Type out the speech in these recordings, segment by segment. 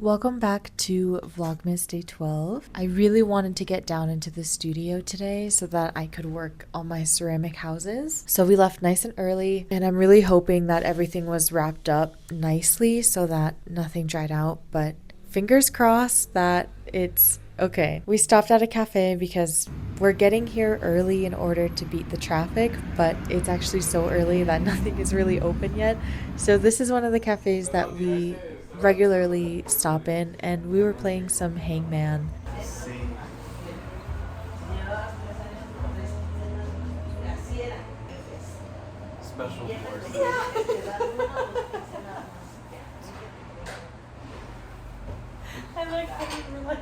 Welcome back to Vlogmas Day 12. I really wanted to get down into the studio today so that I could work on my ceramic houses. So we left nice and early, and I'm really hoping that everything was wrapped up nicely so that nothing dried out, but fingers crossed that it's okay. We stopped at a cafe because we're getting here early in order to beat the traffic, but it's actually so early that nothing is really open yet. So this is one of the cafes that we regularly stop in, and we were playing some hangman. Special forces. I like how we were like,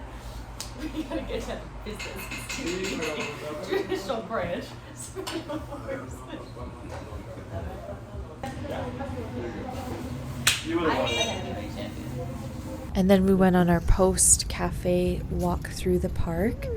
we gotta get to business. Traditional branch. You would have And then we went on our post cafe walk through the park.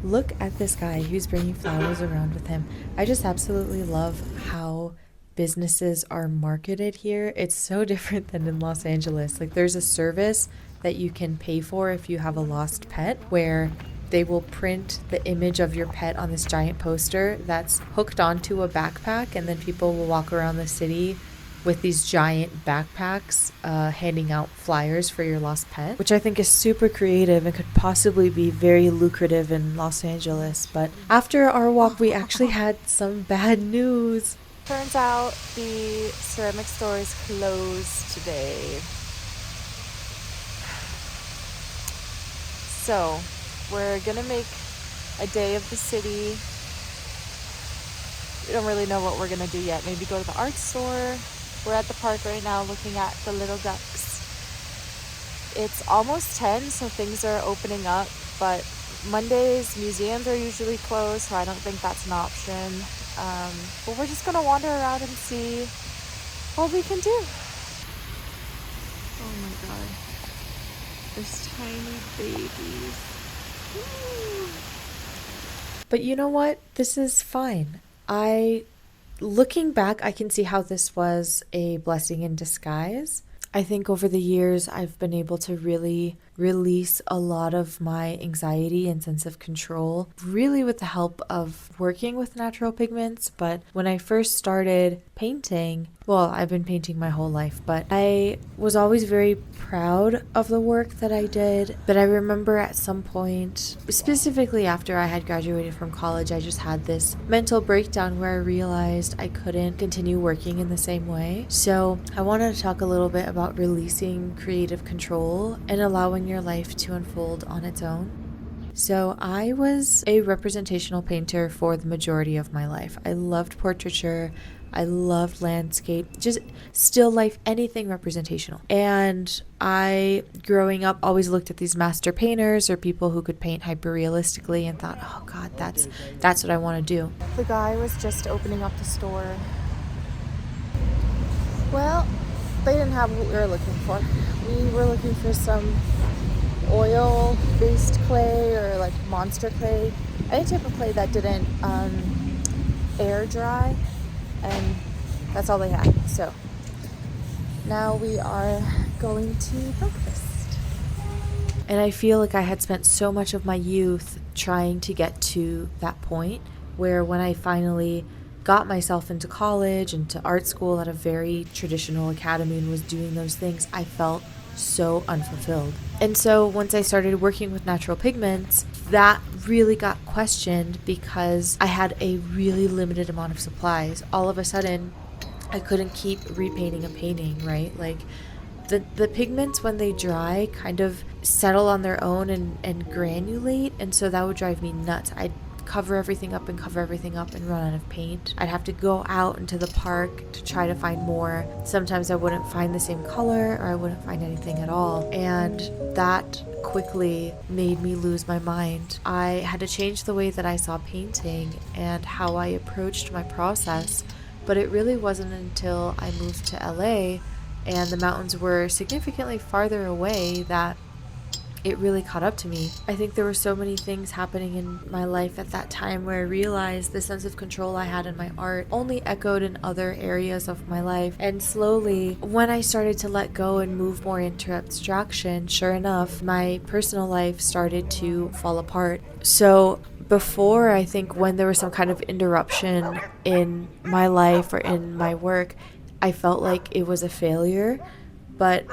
Look at this guy who's bringing flowers around with him. I just absolutely love how businesses are marketed here. It's so different than in Los Angeles. Like, there's a service that you can pay for if you have a lost pet, where they will print the image of your pet on this giant poster that's hooked onto a backpack, and then people will walk around the city with these giant backpacks handing out flyers for your lost pet, which I think is super creative and could possibly be very lucrative in Los Angeles. But after our walk, we actually had some bad news. Turns out the ceramic store is closed today. So we're gonna make a day of the city. We don't really know what we're gonna do yet. Maybe go to the art store. We're at the park right now looking at the little ducks. It's almost 10, so things are opening up, but Mondays museums are usually closed, so I don't think that's an option. But we're just gonna wander around and see what we can do. Oh my god. There's tiny babies. But you know what? This is fine. Looking back, I can see how this was a blessing in disguise. I think over the years, I've been able to really release a lot of my anxiety and sense of control, really with the help of working with natural pigments. But when I first started painting, well, I've been painting my whole life, but I was always very proud of the work that I did. But I remember at some point, specifically after I had graduated from college, I just had this mental breakdown where I realized I couldn't continue working in the same way. So I wanted to talk a little bit about releasing creative control and allowing your life to unfold on its own. So I was a representational painter for the majority of my life. I loved portraiture. I loved landscape, just still life, anything representational. And I, growing up, always looked at these master painters or people who could paint hyper realistically and thought, oh God, that's what I want to do. The guy was just opening up the store. Well, they didn't have what we were looking for. We were looking for some oil-based clay or like monster clay, any type of clay that didn't air dry, and that's all they had. So now we are going to breakfast. And I feel like I had spent so much of my youth trying to get to that point where when I finally got myself into college and to art school at a very traditional academy and was doing those things, I felt so unfulfilled. And so once I started working with natural pigments, that really got questioned because I had a really limited amount of supplies. All of a sudden, I couldn't keep repainting a painting, right? Like the pigments, when they dry, kind of settle on their own and granulate, and so that would drive me nuts. I'd cover everything up and run out of paint. I'd have to go out into the park to try to find more. Sometimes I wouldn't find the same color, or I wouldn't find anything at all. And that quickly made me lose my mind. I had to change the way that I saw painting and how I approached my process. But it really wasn't until I moved to LA and the mountains were significantly farther away that it really caught up to me. I think there were so many things happening in my life at that time where I realized the sense of control I had in my art only echoed in other areas of my life. And slowly, when I started to let go and move more into abstraction, sure enough, my personal life started to fall apart. So before, I think when there was some kind of interruption in my life or in my work, I felt like it was a failure. But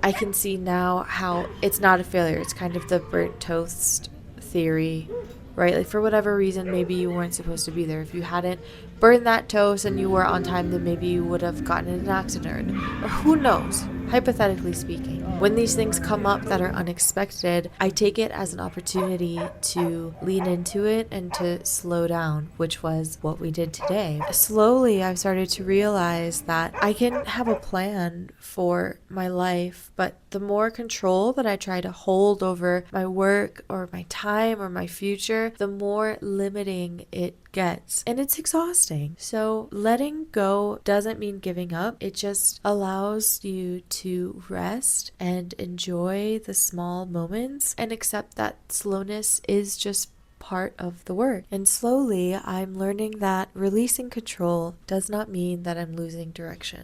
I can see now how it's not a failure. It's kind of the burnt toast theory, right? Like, for whatever reason, maybe you weren't supposed to be there. If you hadn't burned that toast and you were on time, then maybe you would have gotten in an accident. Or who knows? Hypothetically speaking, when these things come up that are unexpected, I take it as an opportunity to lean into it and to slow down, which was what we did today. Slowly, I've started to realize that I can have a plan for my life, but the more control that I try to hold over my work or my time or my future, the more limiting it gets. And it's exhausting. So letting go doesn't mean giving up. It just allows you to rest and enjoy the small moments and accept that slowness is just part of the work. And slowly, I'm learning that releasing control does not mean that I'm losing direction.